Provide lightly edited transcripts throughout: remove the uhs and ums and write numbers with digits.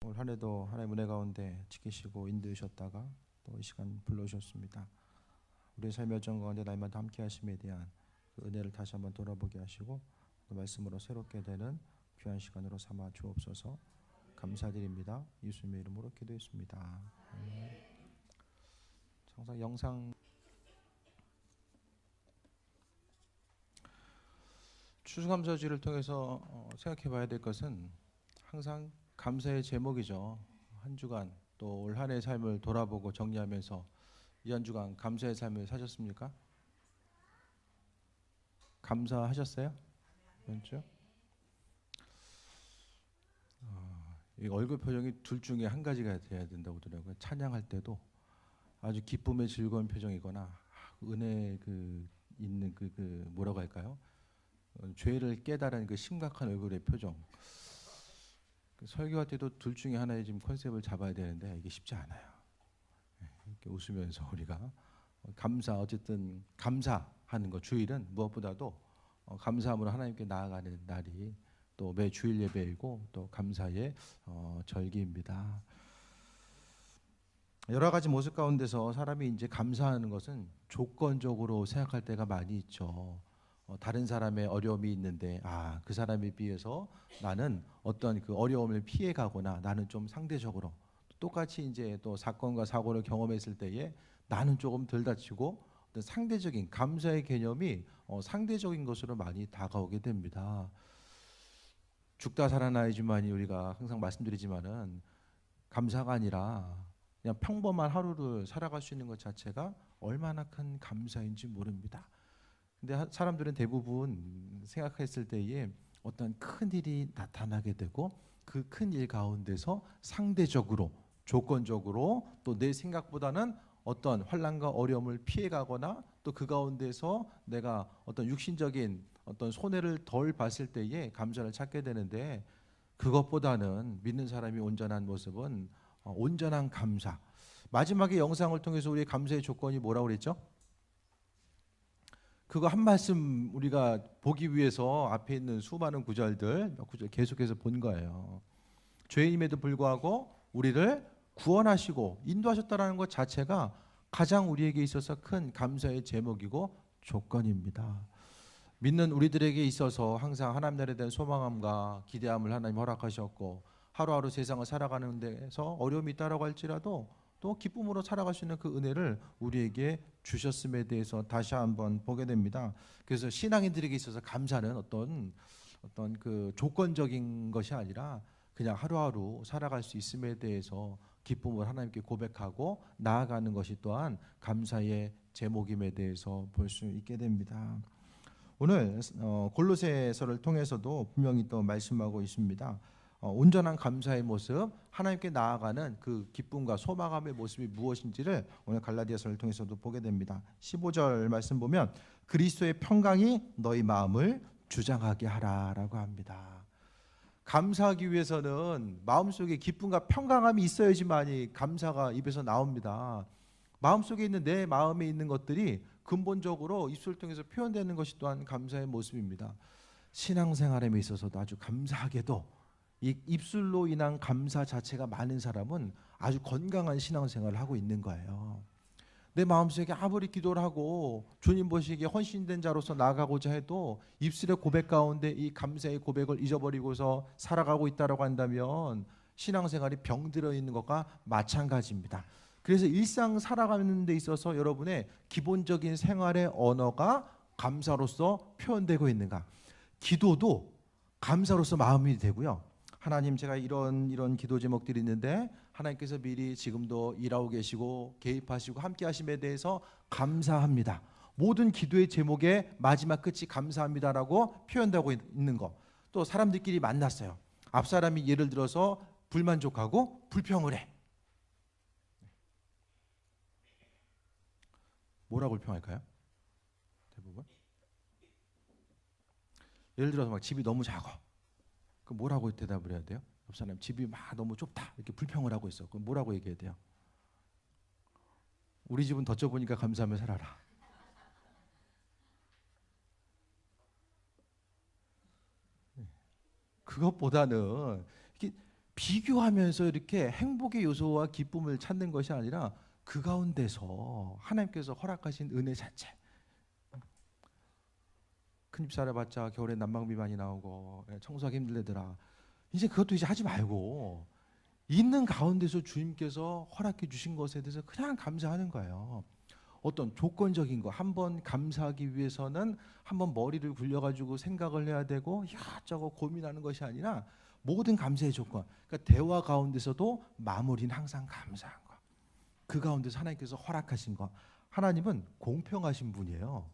올 한 해도 하나님의 은혜 가운데 지키시고 인도하셨다가 또 이 시간 불러주셨습니다. 우리의 삶의 여정 가운데 날마다 함께 하심에 대한 그 은혜를 다시 한번 돌아보게 하시고 그 말씀으로 새롭게 되는 귀한 시간으로 삼아 주옵소서. 감사드립니다. 예수님의 이름으로 기도했습니다. 항상 영상 추수감사주를 통해서 생각해 봐야 될 것은 항상 감사의 제목이죠. 한 주간 또 올 한 해의 삶을 돌아보고 정리하면서 이 한 주간 감사의 삶을 사셨습니까? 감사하셨어요? 이번 주? 이 얼굴 표정이 둘 중에 한 가지가 돼야 된다고 하더라고요. 찬양할 때도 아주 기쁨의 즐거운 표정이거나 은혜 있는 뭐라고 할까요? 죄를 깨달은 그 심각한 얼굴의 표정. 설교할 때도 둘 중에 하나의 지금 컨셉을 잡아야 되는데 이게 쉽지 않아요. 이렇게 웃으면서 우리가 어쨌든 감사하는 것, 주일은 무엇보다도 감사함으로 하나님께 나아가는 날이 또 매 주일 예배이고 또 감사의 절기입니다. 여러 가지 모습 가운데서 사람이 이제 감사하는 것은 조건적으로 생각할 때가 많이 있죠. 다른 사람의 어려움이 있는데 그 사람에 비해서 나는 어떤 그 어려움을 피해 가거나 나는 좀 상대적으로 똑같이 이제 또 사건과 사고를 경험했을 때에 나는 조금 덜 다치고 어떤 상대적인 감사의 개념이 상대적인 것으로 많이 다가오게 됩니다. 죽다 살아나야지만이 우리가 항상 말씀드리지만은 감사가 아니라 그냥 평범한 하루를 살아갈 수 있는 것 자체가 얼마나 큰 감사인지 모릅니다. 근데 사람들은 대부분 생각했을 때에 어떤 큰 일이 나타나게 되고 그 큰 일 가운데서 상대적으로 조건적으로 또 내 생각보다는 어떤 환난과 어려움을 피해가거나 또 그 가운데서 내가 어떤 육신적인 어떤 손해를 덜 봤을 때에 감사를 찾게 되는데 그것보다는 믿는 사람이 온전한 모습은 온전한 감사. 마지막에 영상을 통해서 우리의 감사의 조건이 뭐라고 그랬죠? 그거 한 말씀 우리가 보기 위해서 앞에 있는 수많은 구절들 몇 구절 계속해서 본 거예요. 죄인임에도 불구하고 우리를 구원하시고 인도하셨다라는 것 자체가 가장 우리에게 있어서 큰 감사의 제목이고 조건입니다. 믿는 우리들에게 있어서 항상 하나님 나라에 대한 소망함과 기대함을 하나님 허락하셨고 하루하루 세상을 살아가는 데서 어려움이 있다라고 할지라도 또 기쁨으로 살아갈 수 있는 그 은혜를 우리에게 주셨음에 대해서 다시 한번 보게 됩니다. 그래서 신앙인들에게 있어서 감사는 어떤 그 조건적인 것이 아니라 그냥 하루하루 살아갈 수 있음에 대해서 기쁨을 하나님께 고백하고 나아가는 것이 또한 감사의 제목임에 대해서 볼 수 있게 됩니다. 오늘 골로새서를 통해서도 분명히 또 말씀하고 있습니다. 온전한 감사의 모습, 하나님께 나아가는 그 기쁨과 소망함의 모습이 무엇인지를 오늘 갈라디아서를 통해서도 보게 됩니다. 15절 말씀 보면 그리스도의 평강이 너희 마음을 주장하게 하라라고 합니다. 감사하기 위해서는 마음속에 기쁨과 평강함이 있어야지만이 감사가 입에서 나옵니다. 마음속에 있는 내 마음에 있는 것들이 근본적으로 입술을 통해서 표현되는 것이 또한 감사의 모습입니다. 신앙생활에 있어서도 아주 감사하게도 이 입술로 인한 감사 자체가 많은 사람은 아주 건강한 신앙생활을 하고 있는 거예요. 내 마음속에 아무리 기도를 하고 주님 보시기에 헌신된 자로서 나아가고자 해도 입술의 고백 가운데 이 감사의 고백을 잊어버리고서 살아가고 있다고 한다면 신앙생활이 병들어 있는 것과 마찬가지입니다. 그래서 일상 살아가는 데 있어서 여러분의 기본적인 생활의 언어가 감사로서 표현되고 있는가? 기도도 감사로서 마음이 되고요. 하나님, 제가 이런 기도 제목들이 있는데 하나님께서 미리 지금도 일하고 계시고 개입하시고 함께 하심에 대해서 감사합니다. 모든 기도의 제목의 마지막 끝이 감사합니다라고 표현되고 있는 거. 또 사람들끼리 만났어요. 앞 사람이 예를 들어서 불만족하고 불평을 해. 뭐라고 불평할까요? 대부분 예를 들어서 막 집이 너무 작아. 그 뭐라고 대답을 해야 돼요? 옆 사람 집이 막 너무 좁다 이렇게 불평을 하고 있어. 그럼 뭐라고 얘기해야 돼요? 우리 집은 더 좁으니까 감사하며 살아라. 그것보다는 이렇게 비교하면서 이렇게 행복의 요소와 기쁨을 찾는 것이 아니라 그 가운데서 하나님께서 허락하신 은혜 자체. 큰집 살아봤자 겨울에 난방비 많이 나오고 청소하기 힘들더라. 이제 그것도 이제 하지 말고 있는 가운데서 주님께서 허락해 주신 것에 대해서 그냥 감사하는 거예요. 어떤 조건적인 거 한번 감사하기 위해서는 한번 머리를 굴려가지고 생각을 해야 되고 이것저것 고민하는 것이 아니라 모든 감사의 조건, 그러니까 대화 가운데서도 마무리는 항상 감사한 거. 그 가운데서 하나님께서 허락하신 거. 하나님은 공평하신 분이에요.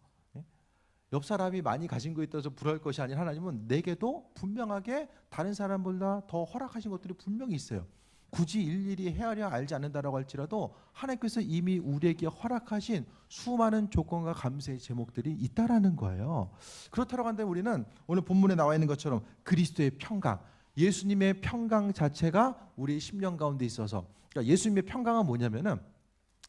옆 사람이 많이 가진 거 있다서 불할 것이 아닌 하나님은 내게도 분명하게 다른 사람보다 더 허락하신 것들이 분명히 있어요. 굳이 일일이 헤아려 알지 않는다라고 할지라도 하나님께서 이미 우리에게 허락하신 수많은 조건과 감사의 제목들이 있다라는 거예요. 그렇다고 한다면 우리는 오늘 본문에 나와 있는 것처럼 그리스도의 평강, 예수님의 평강 자체가 우리의 심령 가운데 있어서, 그러니까 예수님의 평강은 뭐냐면은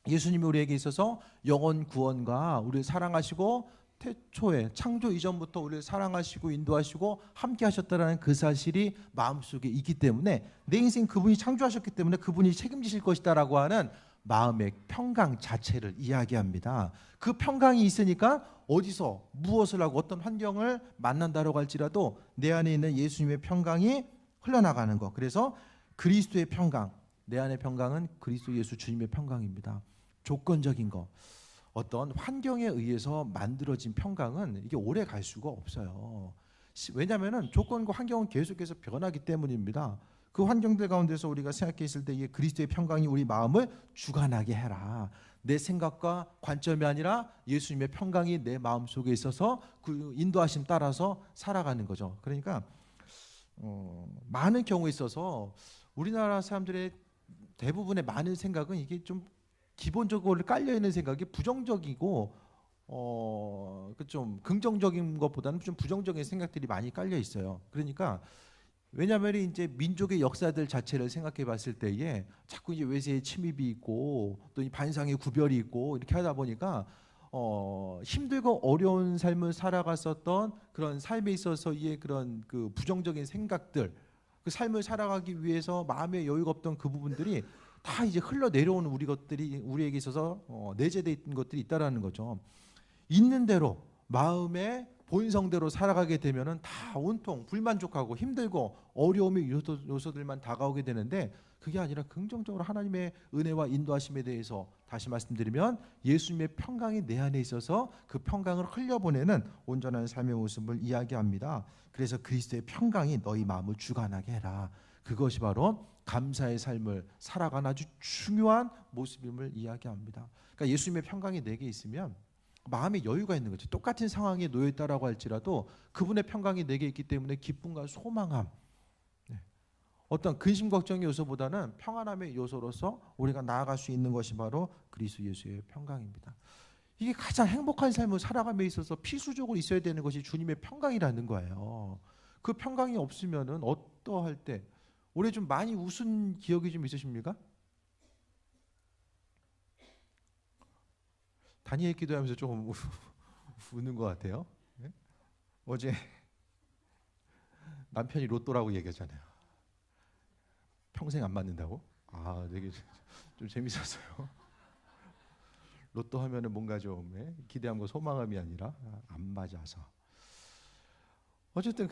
예수님이 우리에게 있어서 영원 구원과 우리를 사랑하시고 태초에 창조 이전부터 우리를 사랑하시고 인도하시고 함께 하셨다라는 그 사실이 마음속에 있기 때문에 내 인생 그분이 창조하셨기 때문에 그분이 책임지실 것이다라고 하는 마음의 평강 자체를 이야기합니다. 그 평강이 있으니까 어디서 무엇을 하고 어떤 환경을 만난다라고 할지라도 내 안에 있는 예수님의 평강이 흘러나가는 것. 그래서 그리스도의 평강, 내 안의 평강은 그리스도 예수 주님의 평강입니다. 조건적인 거. 어떤 환경에 의해서 만들어진 평강은 이게 오래 갈 수가 없어요. 왜냐하면 조건과 환경은 계속해서 변하기 때문입니다. 그 환경들 가운데서 우리가 생각해 있을 때 이게 그리스도의 평강이 우리 마음을 주관하게 해라. 내 생각과 관점이 아니라 예수님의 평강이 내 마음 속에 있어서 그 인도하심 따라서 살아가는 거죠. 그러니까 많은 경우에 있어서 우리나라 사람들의 대부분의 많은 생각은 이게 좀 기본적으로 깔려 있는 생각이 부정적이고 그 좀 긍정적인 것보다는 좀 부정적인 생각들이 많이 깔려 있어요. 그러니까 왜냐하면 이제 민족의 역사들 자체를 생각해 봤을 때에 자꾸 이제 외세의 침입이 있고 또 이 반상의 구별이 있고 이렇게 하다 보니까 힘들고 어려운 삶을 살아갔었던 그런 삶에 있어서의 그런 그 부정적인 생각들, 그 삶을 살아가기 위해서 마음의 여유가 없던 그 부분들이 다 이제 흘러 내려오는 우리 것들이 우리에게 있어서 내재되어 있는 것들이 있다라는 거죠. 있는 대로 마음의 본성대로 살아가게 되면은 다 온통 불만족하고 힘들고 어려움의 요소들만 다가오게 되는데 그게 아니라 긍정적으로 하나님의 은혜와 인도하심에 대해서 다시 말씀드리면 예수님의 평강이 내 안에 있어서 그 평강을 흘려보내는 온전한 삶의 모습을 이야기합니다. 그래서 그리스도의 평강이 너희 마음을 주관하게 해라. 그것이 바로 감사의 삶을 살아가는 아주 중요한 모습임을 이야기합니다. 그러니까 예수님의 평강이 내게 있으면 마음의 여유가 있는 거죠. 똑같은 상황에 놓여 있다라고 할지라도 그분의 평강이 내게 있기 때문에 기쁨과 소망함, 어떤 근심 걱정의 요소보다는 평안함의 요소로서 우리가 나아갈 수 있는 것이 바로 그리스도 예수의 평강입니다. 이게 가장 행복한 삶을 살아감에 있어서 필수적으로 있어야 되는 것이 주님의 평강이라는 거예요. 그 평강이 없으면은 어떠할 때 올해 좀 많이 웃은 기억이 좀 있으십니까? 다니엘 기도하면서 조금 우는 것 같아요. 네? 어제 남편이 로또라고 얘기했잖아요. 평생 안 맞는다고? 아, 되게 좀 재밌었어요. 로또 하면은 뭔가 좀 기대함과 소망함이 아니라 안 맞아서. 어쨌든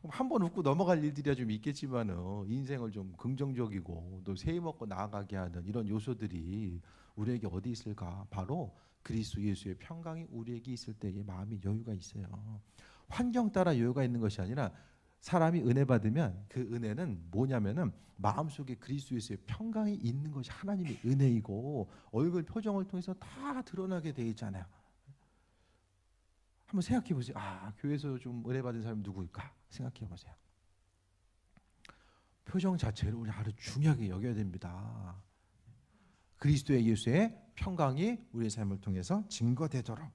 한 번 웃고 넘어갈 일들이야 좀 있겠지만은 인생을 좀 긍정적이고 또 새해 먹고 나아가게 하는 이런 요소들이 우리에게 어디 있을까? 바로 그리스도 예수의 평강이 우리에게 있을 때의 마음의 여유가 있어요. 환경 따라 여유가 있는 것이 아니라 사람이 은혜 받으면 그 은혜는 뭐냐면은 마음속에 그리스도 예수의 평강이 있는 것이 하나님의 은혜이고 얼굴 표정을 통해서 다 드러나게 돼 있잖아요. 한번 생각해 보세요. 아, 교회에서 좀 은혜 받은 사람이 누구일까? 생각해 보세요. 표정 자체를 우리 아주 중요하게 여겨야 됩니다. 그리스도의 예수의 평강이 우리의 삶을 통해서 증거되도록.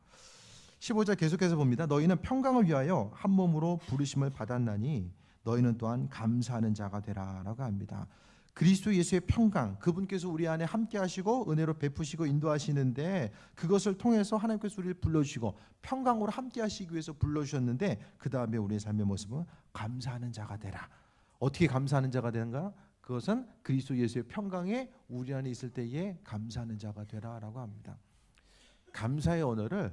15절 계속해서 봅니다. 너희는 평강을 위하여 한 몸으로 부르심을 받았나니 너희는 또한 감사하는 자가 되라라고 합니다. 그리스도 예수의 평강, 그분께서 우리 안에 함께 하시고 은혜로 베푸시고 인도하시는데 그것을 통해서 하나님께서 우리를 불러주시고 평강으로 함께 하시기 위해서 불러주셨는데 그 다음에 우리의 삶의 모습은 감사하는 자가 되라. 어떻게 감사하는 자가 되는가? 그것은 그리스도 예수의 평강이 우리 안에 있을 때에 감사하는 자가 되라라고 합니다. 감사의 언어를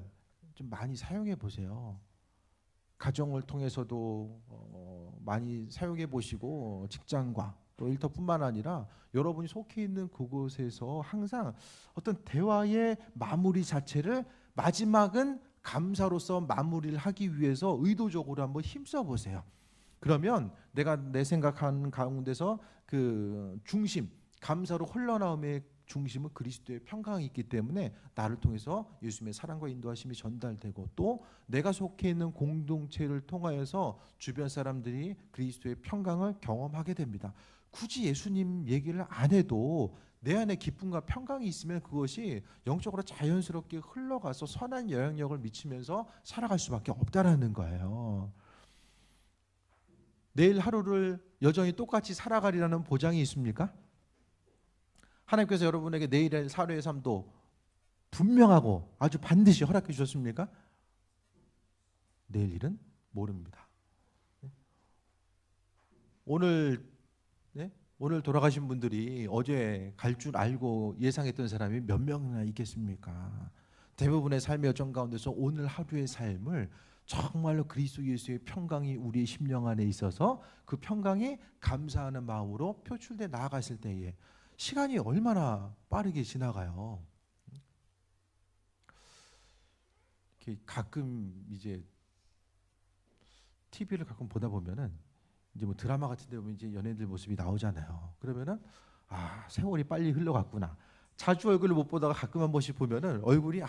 좀 많이 사용해 보세요. 가정을 통해서도 많이 사용해 보시고, 직장과 또 일터뿐만 아니라 여러분이 속해 있는 그곳에서 항상 어떤 대화의 마무리 자체를 마지막은 감사로서 마무리를 하기 위해서 의도적으로 한번 힘써 보세요. 그러면 내가 내 생각하는 가운데서 그 중심, 감사로 흘러나옴의 중심은 그리스도의 평강이 있기 때문에 나를 통해서 예수님의 사랑과 인도하심이 전달되고, 또 내가 속해 있는 공동체를 통하여서 주변 사람들이 그리스도의 평강을 경험하게 됩니다. 굳이 예수님 얘기를 안 해도 내 안에 기쁨과 평강이 있으면 그것이 영적으로 자연스럽게 흘러가서 선한 영향력을 미치면서 살아갈 수밖에 없다라는 거예요. 내일 하루를 여전히 똑같이 살아가리라는 보장이 있습니까? 하나님께서 여러분에게 내일의 하루의 삶도 분명하고 아주 반드시 허락해 주셨습니까? 내일 일은 모릅니다. 오늘 돌아가신 분들이 어제 갈 줄 알고 예상했던 사람이 몇 명이나 있겠습니까? 대부분의 삶의 여정 가운데서 오늘 하루의 삶을 정말로 그리스도 예수의 평강이 우리의 심령 안에 있어서 그 평강이 감사하는 마음으로 표출돼 나아갔을 때에 시간이 얼마나 빠르게 지나가요. 가끔 이제 TV를 가끔 보다 보면은 이제 뭐 드라마 같은 데 보면 이제 연예인들 모습이 나오잖아요. 그러면은 세월이 빨리 흘러갔구나. 자주 얼굴을 못 보다가 가끔 한 번씩 보면은 얼굴이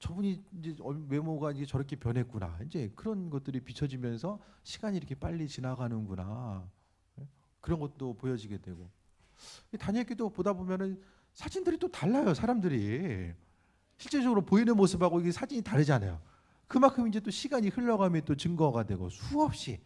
저분이 이제 외모가 이제 저렇게 변했구나. 이제 그런 것들이 비춰지면서 시간이 이렇게 빨리 지나가는구나. 그런 것도 보여지게 되고. 다니엘기도 보다 보면은 사진들이 또 달라요. 사람들이 실제적으로 보이는 모습하고 이게 사진이 다르잖아요. 그만큼 이제 또 시간이 흘러가면 또 증거가 되고 수없이.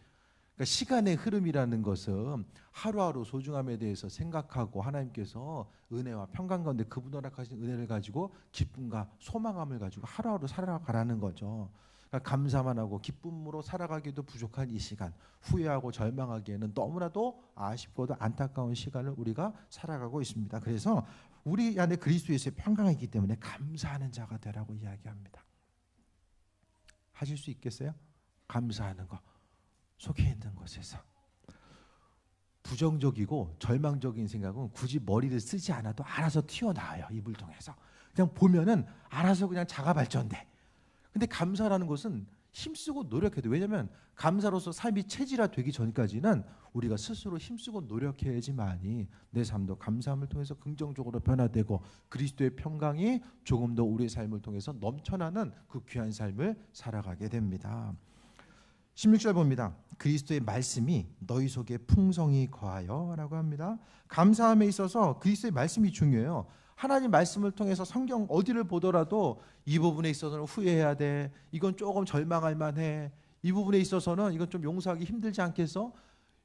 그러니까 시간의 흐름이라는 것은 하루하루 소중함에 대해서 생각하고 하나님께서 은혜와 평강 가운데 그분 허락하신 은혜를 가지고 기쁨과 소망함을 가지고 하루하루 살아가라는 거죠. 그러니까 감사만 하고 기쁨으로 살아가기도 부족한 이 시간, 후회하고 절망하기에는 너무나도 아쉽고도 안타까운 시간을 우리가 살아가고 있습니다. 그래서 우리 안에 그리스도 예수의 평강이 있기 때문에 감사하는 자가 되라고 이야기합니다. 하실 수 있겠어요? 감사하는 거 속해 있는 곳에서. 부정적이고 절망적인 생각은 굳이 머리를 쓰지 않아도 알아서 튀어나와요. 입을 통해서 그냥 보면은 알아서 그냥 자가 발전돼. 근데 감사라는 것은 힘쓰고 노력해야 돼. 왜냐하면 감사로서 삶이 체질화되기 전까지는 우리가 스스로 힘쓰고 노력해야지만이 내 삶도 감사함을 통해서 긍정적으로 변화되고 그리스도의 평강이 조금 더 우리의 삶을 통해서 넘쳐나는 그 귀한 삶을 살아가게 됩니다. 16절 봅니다. 그리스도의 말씀이 너희 속에 풍성히 거하여 라고 합니다. 감사함에 있어서 그리스도의 말씀이 중요해요. 하나님 말씀을 통해서 성경 어디를 보더라도 이 부분에 있어서는 후회해야 돼. 이건 조금 절망할 만해. 이 부분에 있어서는 이건 좀 용서하기 힘들지 않겠어?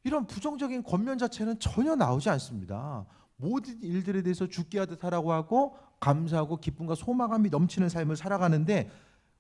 이런 부정적인 권면 자체는 전혀 나오지 않습니다. 모든 일들에 대해서 죽게 하듯 하라고 하고 감사하고 기쁨과 소망감이 넘치는 삶을 살아가는데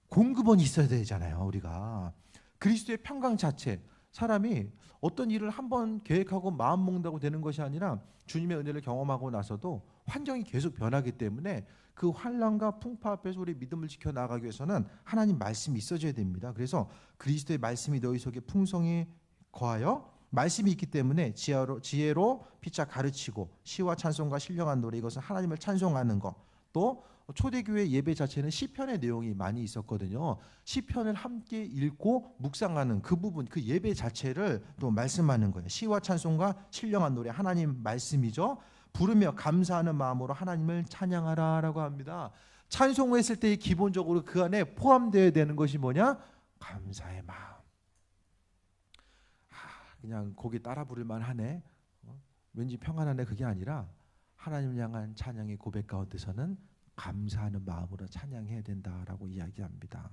공급원이 있어야 되잖아요. 우리가 그리스도의 평강 자체, 사람이 어떤 일을 한번 계획하고 마음 먹는다고 되는 것이 아니라 주님의 은혜를 경험하고 나서도 환경이 계속 변하기 때문에 그 환난과 풍파 앞에서 우리 믿음을 지켜나가기 위해서는 하나님 말씀이 있어줘야 됩니다. 그래서 그리스도의 말씀이 너희 속에 풍성히 거하여, 말씀이 있기 때문에 지혜로 피차 가르치고 시와 찬송과 신령한 노래, 이것은 하나님을 찬송하는 것. 또 초대교회 예배 자체는 시편의 내용이 많이 있었거든요. 시편을 함께 읽고 묵상하는 그 부분, 그 예배 자체를 또 말씀하는 거예요. 시와 찬송과 신령한 노래, 하나님 말씀이죠. 부르며 감사하는 마음으로 하나님을 찬양하라라고 합니다. 찬송했을 때 기본적으로 그 안에 포함되어야 되는 것이 뭐냐? 감사의 마음. 그냥 곡이 따라 부를만 하네, 왠지 평안하네, 그게 아니라 하나님을 향한 찬양의 고백 가운데서는 감사하는 마음으로 찬양해야 된다라고 이야기합니다.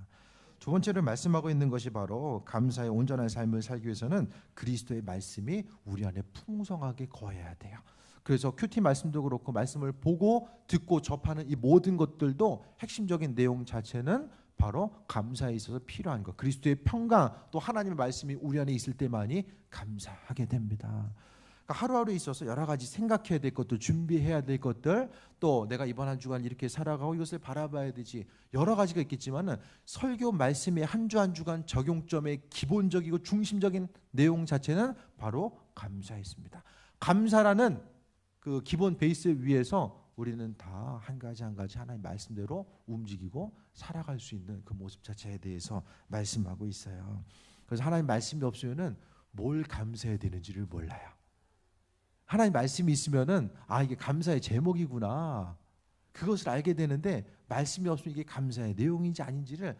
두 번째로 말씀하고 있는 것이 바로 감사의 온전한 삶을 살기 위해서는 그리스도의 말씀이 우리 안에 풍성하게 거해야 돼요. 그래서 큐티 말씀도 그렇고 말씀을 보고 듣고 접하는 이 모든 것들도 핵심적인 내용 자체는 바로 감사에 있어서 필요한 것. 그리스도의 평강, 또 하나님의 말씀이 우리 안에 있을 때만이 감사하게 됩니다. 하루하루에 있어서 여러 가지 생각해야 될 것들, 준비해야 될 것들, 또 내가 이번 한 주간 이렇게 살아가고 이것을 바라봐야 되지, 여러 가지가 있겠지만은 설교 말씀의 한 주 한 주간 적용점의 기본적이고 중심적인 내용 자체는 바로 감사였습니다. 감사라는 그 기본 베이스 위에서 우리는 다 한 가지 한 가지 하나님 말씀대로 움직이고 살아갈 수 있는 그 모습 자체에 대해서 말씀하고 있어요. 그래서 하나님 말씀이 없으면은 뭘 감사해야 되는지를 몰라요. 하나님 말씀이 있으면은 이게 감사의 제목이구나, 그것을 알게 되는데, 말씀이 없으면 이게 감사의 내용인지 아닌지를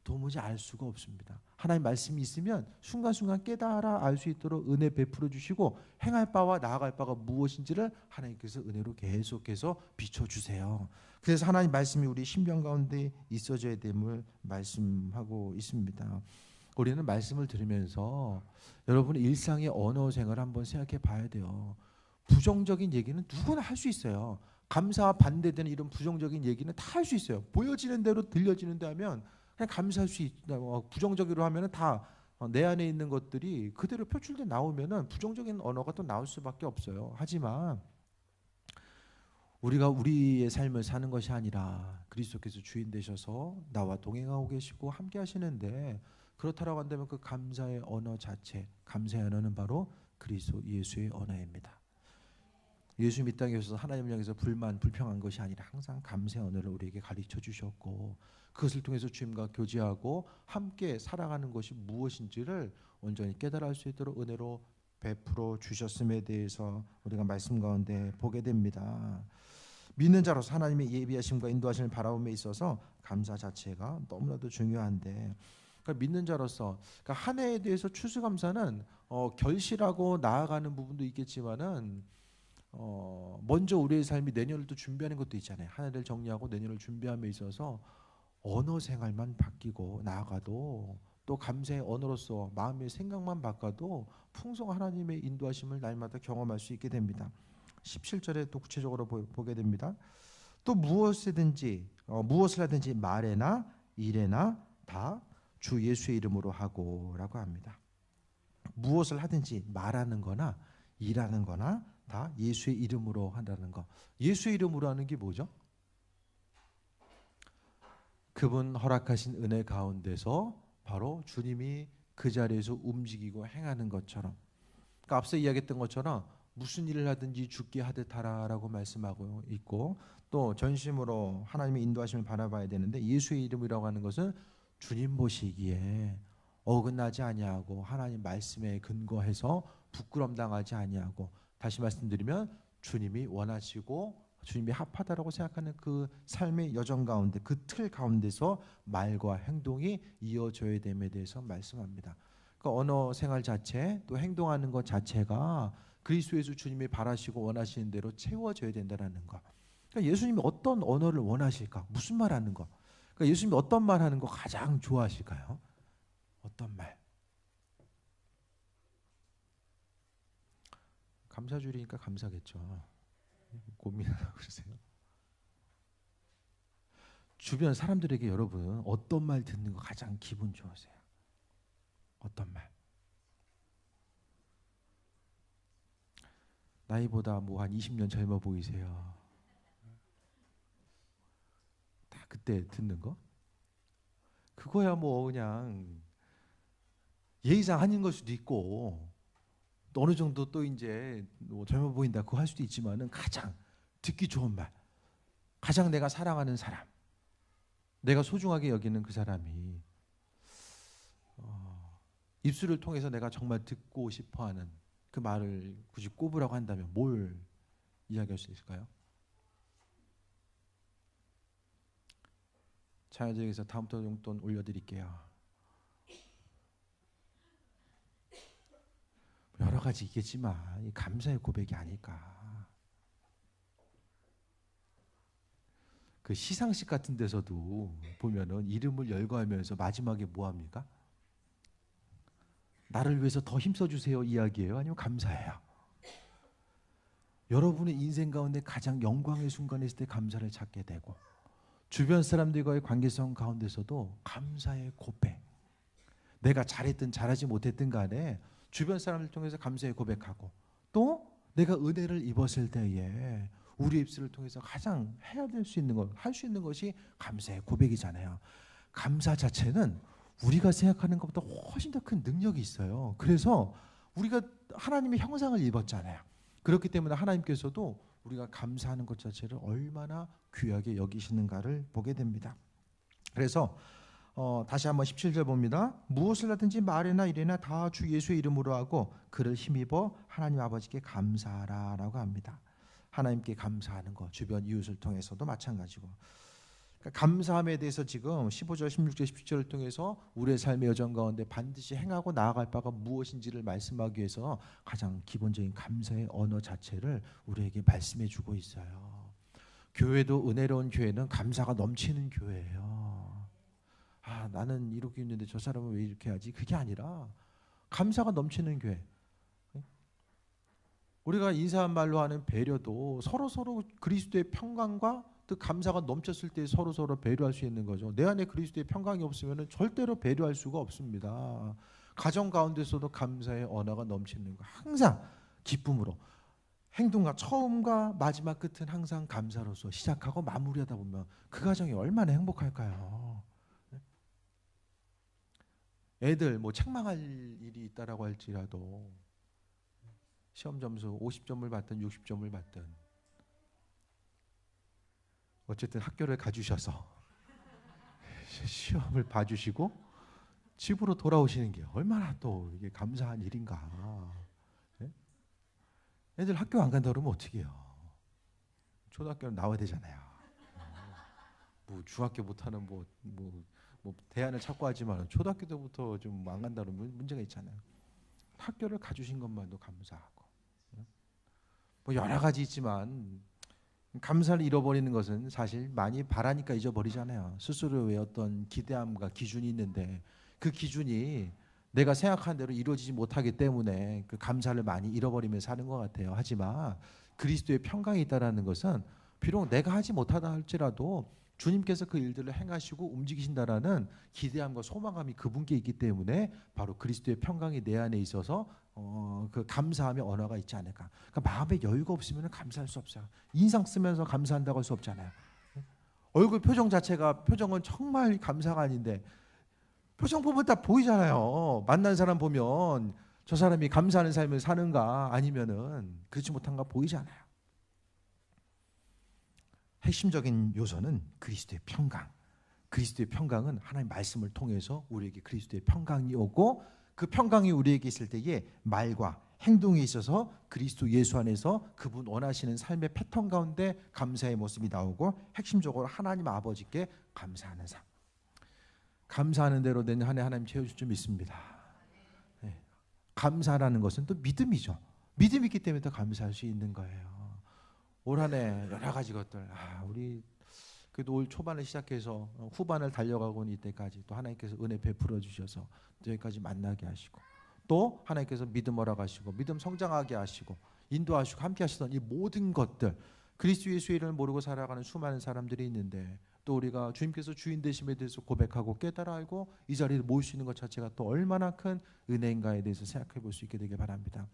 도무지 알 수가 없습니다. 하나님 말씀이 있으면 순간순간 깨달아 알 수 있도록 은혜 베풀어 주시고, 행할 바와 나아갈 바가 무엇인지를 하나님께서 은혜로 계속해서 비춰주세요. 그래서 하나님 말씀이 우리 신병 가운데 있어져야 됨을 말씀하고 있습니다. 우리는 말씀을 들으면서 여러분의 일상의 언어 생활을 한번 생각해 봐야 돼요. 부정적인 얘기는 누구나 할 수 있어요. 감사와 반대되는 이런 부정적인 얘기는 다 할 수 있어요. 보여지는 대로 들려지는 데 하면 그냥 감사할 수 있다. 부정적으로 하면은 다 내 안에 있는 것들이 그대로 표출돼 나오면은 부정적인 언어가 또 나올 수밖에 없어요. 하지만 우리가 우리의 삶을 사는 것이 아니라 그리스도께서 주인 되셔서 나와 동행하고 계시고 함께 하시는데, 그렇다라고 한다면 그 감사의 언어 자체, 감사의 언어는 바로 그리스도 예수의 언어입니다. 예수님 이 땅에 오셔서 하나님을 향해서 불만, 불평한 것이 아니라 항상 감사의 언어를 우리에게 가르쳐 주셨고, 그것을 통해서 주님과 교제하고 함께 살아가는 것이 무엇인지를 온전히 깨달을 수 있도록 은혜로 베풀어 주셨음에 대해서 우리가 말씀 가운데 보게 됩니다. 믿는 자로서 하나님의 예비하심과 인도하심을 바라봄에 있어서 감사 자체가 너무나도 중요한데, 그러니까 믿는 자로서 한 해에 대해서 추수감사는 결실하고 나아가는 부분도 있겠지만은 먼저 우리의 삶이 내년을 또 준비하는 것도 있잖아요. 한 해를 정리하고 내년을 준비함에 있어서 언어 생활만 바뀌고 나아가도, 또 감사의 언어로서 마음의 생각만 바꿔도 풍성한 하나님의 인도하심을 날마다 경험할 수 있게 됩니다. 17절에 또 구체적으로 보게 됩니다. 또 무엇을 하든지 말에나 일에나 다 주 예수의 이름으로 하고라고 합니다. 무엇을 하든지 말하는 거나 일하는 거나 다 예수의 이름으로 한다는 거. 예수의 이름으로 하는 게 뭐죠? 그분 허락하신 은혜 가운데서 바로 주님이 그 자리에서 움직이고 행하는 것처럼, 그러니까 앞서 이야기했던 것처럼 무슨 일을 하든지 주께 하듯 하라라고 말씀하고 있고, 또 전심으로 하나님의 인도하심을 바라봐야 되는데, 예수의 이름이라고 하는 것은 주님 보시기에 어긋나지 아니하고 하나님 말씀에 근거해서 부끄럼 당하지 아니하고, 다시 말씀드리면 주님이 원하시고 주님이 합하다라고 생각하는 그 삶의 여정 가운데, 그 틀 가운데서 말과 행동이 이어져야 됨에 대해서 말씀합니다. 그러니까 언어 생활 자체, 또 행동하는 것 자체가 그리스도에서 주님이 바라시고 원하시는 대로 채워져야 된다는 거. 그러니까 예수님이 어떤 언어를 원하실까? 무슨 말 하는 거? 그러니까 예수님이 어떤 말 하는 거 가장 좋아하실까요? 어떤 말? 감사주일이니까 감사겠죠. 고민하고 그러세요? 주변 사람들에게 여러분 어떤 말 듣는 거 가장 기분 좋으세요? 어떤 말? 나이보다 뭐 한 20년 젊어 보이세요. 다 그때 듣는 거? 그거야 뭐 그냥 예의상 아닌 걸 수도 있고, 또 어느 정도 또 이제 뭐 젊어 보인다 그거 할 수도 있지만은, 가장 듣기 좋은 말, 가장 내가 사랑하는 사람, 내가 소중하게 여기는 그 사람이 입술을 통해서 내가 정말 듣고 싶어하는 그 말을 굳이 꼽으라고 한다면 뭘 이야기할 수 있을까요? 자녀들에게서 다음부터 용돈 올려드릴게요. 여러 가지 있겠지만 감사의 고백이 아닐까. 그 시상식 같은 데서도 보면은 이름을 열거하면서 마지막에 뭐 합니까? 나를 위해서 더 힘써주세요 이야기예요? 아니면 감사해요? 여러분의 인생 가운데 가장 영광의 순간에 있을 때 감사를 찾게 되고, 주변 사람들과의 관계성 가운데서도 감사의 고백, 내가 잘했든 잘하지 못했든 간에 주변 사람들 통해서 감사의 고백하고, 또 내가 은혜를 입었을 때에 우리 입술을 통해서 가장 해야 될 수 있는 것, 할 수 있는 것이 감사의 고백이잖아요. 감사 자체는 우리가 생각하는 것보다 훨씬 더 큰 능력이 있어요. 그래서 우리가 하나님의 형상을 입었잖아요. 그렇기 때문에 하나님께서도 우리가 감사하는 것 자체를 얼마나 귀하게 여기시는가를 보게 됩니다. 그래서 다시 한번 17절 봅니다. 무엇을 하든지 말이나 일이나 다 주 예수의 이름으로 하고 그를 힘입어 하나님 아버지께 감사하라라고 합니다. 하나님께 감사하는 것, 주변 이웃을 통해서도 마찬가지고, 그러니까 감사함에 대해서 지금 15절, 16절, 17절을 통해서 우리의 삶의 여정 가운데 반드시 행하고 나아갈 바가 무엇인지를 말씀하기 위해서 가장 기본적인 감사의 언어 자체를 우리에게 말씀해 주고 있어요. 교회도 은혜로운 교회는 감사가 넘치는 교회예요. 아, 나는 이렇게 있는데 저 사람은 왜 이렇게 하지? 그게 아니라 감사가 넘치는 교회. 우리가 인사한 말로 하는 배려도 서로 그리스도의 평강과 또 감사가 넘쳤을 때 서로 배려할 수 있는 거죠. 내 안에 그리스도의 평강이 없으면 절대로 배려할 수가 없습니다. 가정 가운데서도 감사의 언어가 넘치는 거. 항상 기쁨으로 행동과 처음과 마지막 끝은 항상 감사로서 시작하고 마무리하다 보면 그 가정이 얼마나 행복할까요? 애들 뭐 책망할 일이 있다라고 할지라도 시험 점수 50점을 받든 60점을 받든 어쨌든 학교를 가주셔서 시험을 봐주시고 집으로 돌아오시는 게 얼마나 또 이게 감사한 일인가. 네? 애들 학교 안 간다 그러면 어떻게 해요? 초등학교는 나와야 되잖아요. 뭐 중학교 못하는 뭐 대안을 찾고 하지만 초등학교 때부터 좀 안 간다 그러면 문제가 있잖아요. 학교를 가주신 것만도 감사하고, 뭐 여러 가지 있지만 감사를 잃어버리는 것은 사실 많이 바라니까 잊어버리잖아요. 스스로의 어떤 기대함과 기준이 있는데 그 기준이 내가 생각한 대로 이루어지지 못하기 때문에 그 감사를 많이 잃어버리며 사는 것 같아요. 하지만 그리스도의 평강이 있다는 것은 비록 내가 하지 못하다 할지라도 주님께서 그 일들을 행하시고 움직이신다라는 기대함과 소망감이 그분께 있기 때문에 바로 그리스도의 평강이 내 안에 있어서 그 감사함의 언어가 있지 않을까. 그러니까 마음에 여유가 없으면 감사할 수 없어요. 인상 쓰면서 감사한다고 할 수 없잖아요. 얼굴 표정 자체가 표정은 정말 감사가 아닌데 표정 보면 다 보이잖아요. 만난 사람 보면 저 사람이 감사하는 삶을 사는가 아니면은 그렇지 못한가 보이잖아요. 핵심적인 요소는 그리스도의 평강. 그리스도의 평강은 하나님의 말씀을 통해서 우리에게 그리스도의 평강이 오고 그 평강이 우리에게 있을 때에 말과 행동에 있어서 그리스도 예수 안에서 그분 원하시는 삶의 패턴 가운데 감사의 모습이 나오고 핵심적으로 하나님 아버지께 감사하는 삶. 감사하는 대로 내년 한 해 하나님 채워줄 줄 믿습니다. 네. 감사라는 것은 또 믿음이죠. 믿음이 있기 때문에 더 감사할 수 있는 거예요. 올 한 해 여러 가지 것들, 우리 그래도 올 초반에 시작해서 후반을 달려가고 있는 이때까지 또 하나님께서 은혜 베풀어 주셔서 여기까지 만나게 하시고 또 하나님께서 믿음 허락하시고 믿음 성장하게 하시고 인도하시고 함께 하시던 이 모든 것들, 그리스도 예수의 이름을 모르고 살아가는 수많은 사람들이 있는데 또 우리가 주님께서 주인 되심에 대해서 고백하고 깨달아 알고 이 자리를 모일 수 있는 것 자체가 또 얼마나 큰 은혜인가에 대해서 생각해 볼 수 있게 되길 바랍니다.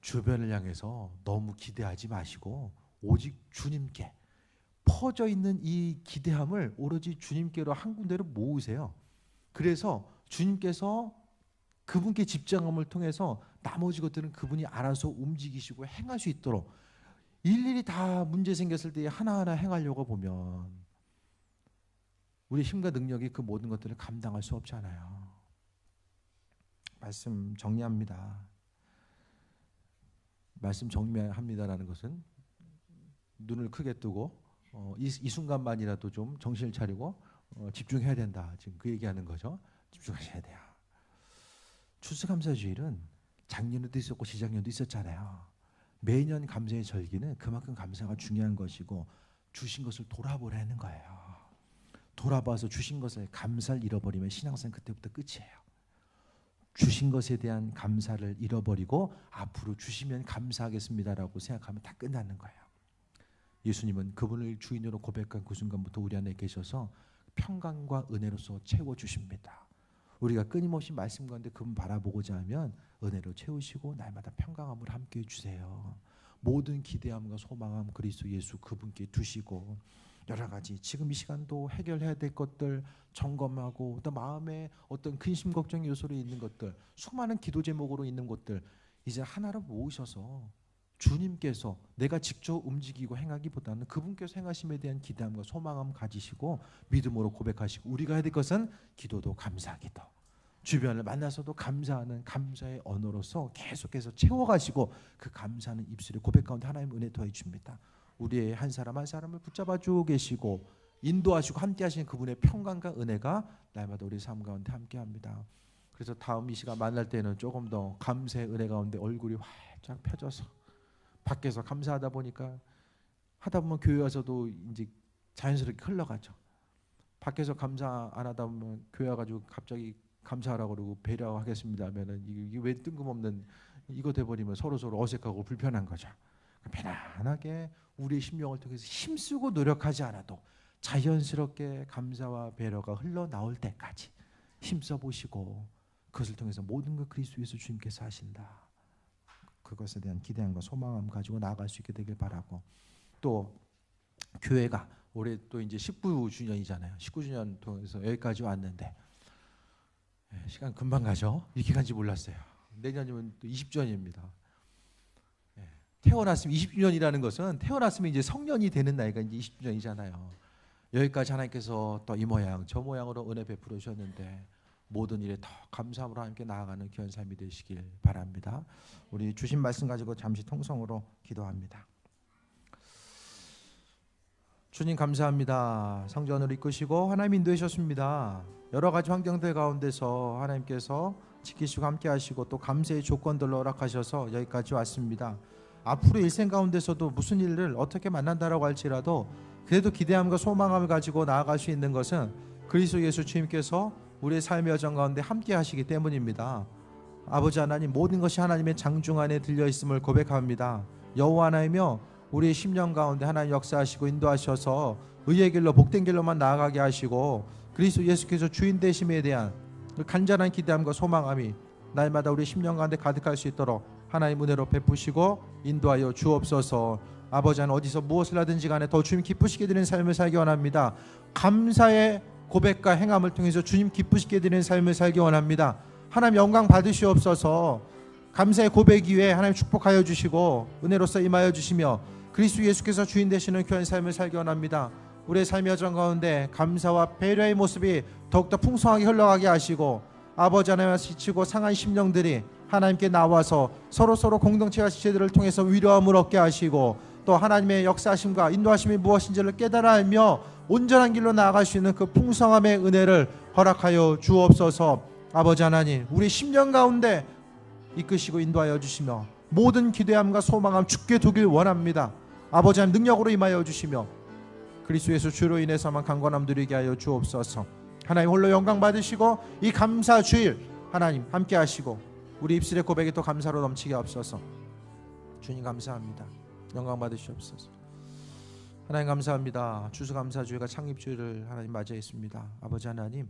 주변을 향해서 너무 기대하지 마시고 오직 주님께 퍼져 있는 이 기대함을 오로지 주님께로 한 군데로 모으세요. 그래서 주님께서 그분께 집중함을 통해서 나머지 것들은 그분이 알아서 움직이시고 행할 수 있도록, 일일이 다 문제 생겼을 때 하나하나 행하려고 보면 우리 힘과 능력이 그 모든 것들을 감당할 수 없잖아요. 말씀 정리합니다. 말씀 정리합니다라는 것은 눈을 크게 뜨고 이 순간만이라도 좀 정신을 차리고 집중해야 된다. 지금 그 얘기하는 거죠. 집중하셔야 돼요. 추수감사주일은 작년에도 있었고 재작년에도 있었잖아요. 매년 감사의 절기는 그만큼 감사가 중요한 것이고 주신 것을 돌아보라는 거예요. 돌아봐서 주신 것에 감사를 잃어버리면 신앙생활 그때부터 끝이에요. 주신 것에 대한 감사를 잃어버리고 앞으로 주시면 감사하겠습니다라고 생각하면 다 끝나는 거예요. 예수님은 그분을 주인으로 고백한 그 순간부터 우리 안에 계셔서 평강과 은혜로서 채워주십니다. 우리가 끊임없이 말씀 가운데 그분 바라보고자 하면 은혜로 채우시고 날마다 평강함을 함께 해주세요. 모든 기대함과 소망함 그리스도 예수 그분께 두시고 여러 가지 지금 이 시간도 해결해야 될 것들 점검하고 또 마음에 어떤 근심 걱정 요소로 있는 것들 수많은 기도 제목으로 있는 것들 이제 하나로 모으셔서 주님께서 내가 직접 움직이고 행하기보다는 그분께서 행하심에 대한 기대함과 소망함 가지시고 믿음으로 고백하시고 우리가 해야 될 것은 기도도 감사기도 주변을 만나서도 감사하는 감사의 언어로서 계속해서 채워가시고 그 감사하는 입술의 고백 가운데 하나님 은혜 더해 줍니다. 우리의 한 사람 한 사람을 붙잡아주고 계시고 인도하시고 함께 하시는 그분의 평강과 은혜가 날마다 우리 삶 가운데 함께합니다. 그래서 다음 이 시간 만날 때는 조금 더 감사의 은혜 가운데 얼굴이 활짝 펴져서 밖에서 감사하다 보니까 하다 보면 교회 와서도 이제 자연스럽게 흘러가죠. 밖에서 감사 안 하다 보면 교회 와가지고 갑자기 감사하라고 그러고 배려하겠습니다 하면은 이게 왜 뜬금없는 이거 돼버리면 서로 어색하고 불편한 거죠. 편안하게 우리의 심령을 통해서 힘쓰고 노력하지 않아도 자연스럽게 감사와 배려가 흘러나올 때까지 힘써 보시고 그것을 통해서 모든 것 그리스도 예수 주님께서 하신다. 그것에 대한 기대함과 소망함 가지고 나아갈 수 있게 되길 바라고 또 교회가 올해 또 이제 19주년이잖아요. 19주년 통해서 여기까지 왔는데 시간 금방 가죠. 이렇게 간지 몰랐어요. 내년이면 또 20주년입니다. 태어났으면 20주년이라는 것은 태어났으면 이제 성년이 되는 나이가 이제 20주년이잖아요. 여기까지 하나님께서 또 이 모양 저 모양으로 은혜 베풀어 주셨는데 모든 일에 더 감사함으로 함께 나아가는 귀한 삶이 되시길 바랍니다. 우리 주신 말씀 가지고 잠시 통성으로 기도합니다. 주님 감사합니다. 성전을 이끄시고 하나님 인도해 주셨습니다. 여러 가지 환경들 가운데서 하나님께서 지키시고 함께 하시고 또 감사의 조건들로 허락하셔서 여기까지 왔습니다. 앞으로 일생 가운데서도 무슨 일을 어떻게 만난다라고 할지라도 그래도 기대함과 소망함을 가지고 나아갈 수 있는 것은 그리스도 예수 주님께서 우리의 삶의 여정 가운데 함께 하시기 때문입니다. 아버지 하나님 모든 것이 하나님의 장중 안에 들려있음을 고백합니다. 여호와 하나이며 우리의 심령 가운데 하나님 역사하시고 인도하셔서 의의 길로 복된 길로만 나아가게 하시고 그리스도 예수께서 주인 되심에 대한 그 간절한 기대함과 소망함이 날마다 우리 심령 가운데 가득할 수 있도록 하나님 은혜로 베푸시고 인도하여 주옵소서. 아버지 하나님 어디서 무엇을 하든지 간에 더 주님 기쁘시게 되는 삶을 살기 원합니다. 감사의 고백과 행함을 통해서 주님 기쁘시게 되는 삶을 살기 원합니다. 하나님 영광 받으시옵소서. 감사의 고백 위에 하나님 축복하여 주시고 은혜로서 임하여 주시며 그리스도 예수께서 주인 되시는 귀한 삶을 살기 원합니다. 우리의 삶의 여정 가운데 감사와 배려의 모습이 더욱더 풍성하게 흘러가게 하시고 아버지 하나님과 지치고 상한 심령들이 하나님께 나와서 서로 공동체와 지체들을 통해서 위로함을 얻게 하시고 또 하나님의 역사하심과 인도하심이 무엇인지를 깨달아 알며 온전한 길로 나아갈 수 있는 그 풍성함의 은혜를 허락하여 주옵소서. 아버지 하나님 우리 심령 가운데 이끄시고 인도하여 주시며 모든 기대함과 소망함 주께 두길 원합니다. 아버지 하나님 능력으로 임하여 주시며 그리스도 예수 주로 인해서만 강건함 누리게 하여 주옵소서. 하나님 홀로 영광 받으시고 이 감사 주일 하나님 함께 하시고 우리 입술의 고백이 또 감사로 넘치게 하옵소서. 주님 감사합니다. 영광 받으시옵소서. 하나님 감사합니다. 추수감사주일과 창립주일을 하나님 맞이했습니다. 아버지 하나님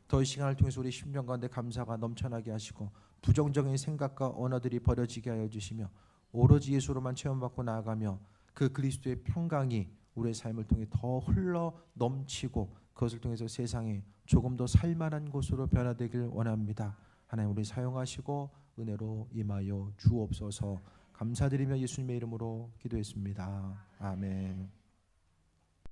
더 이 시간을 통해서 우리 심령 가운데 감사가 넘쳐나게 하시고 부정적인 생각과 언어들이 버려지게 하여 주시며 오로지 예수로만 체험받고 나아가며 그 그리스도의 평강이 우리의 삶을 통해 더 흘러 넘치고 그것을 통해서 세상에 조금 더 살만한 곳으로 변화되길 원합니다. 하나님 우리 사용하시고 은혜로 임하여 주옵소서. 감사드리며 예수님의 이름으로 기도했습니다. 아멘.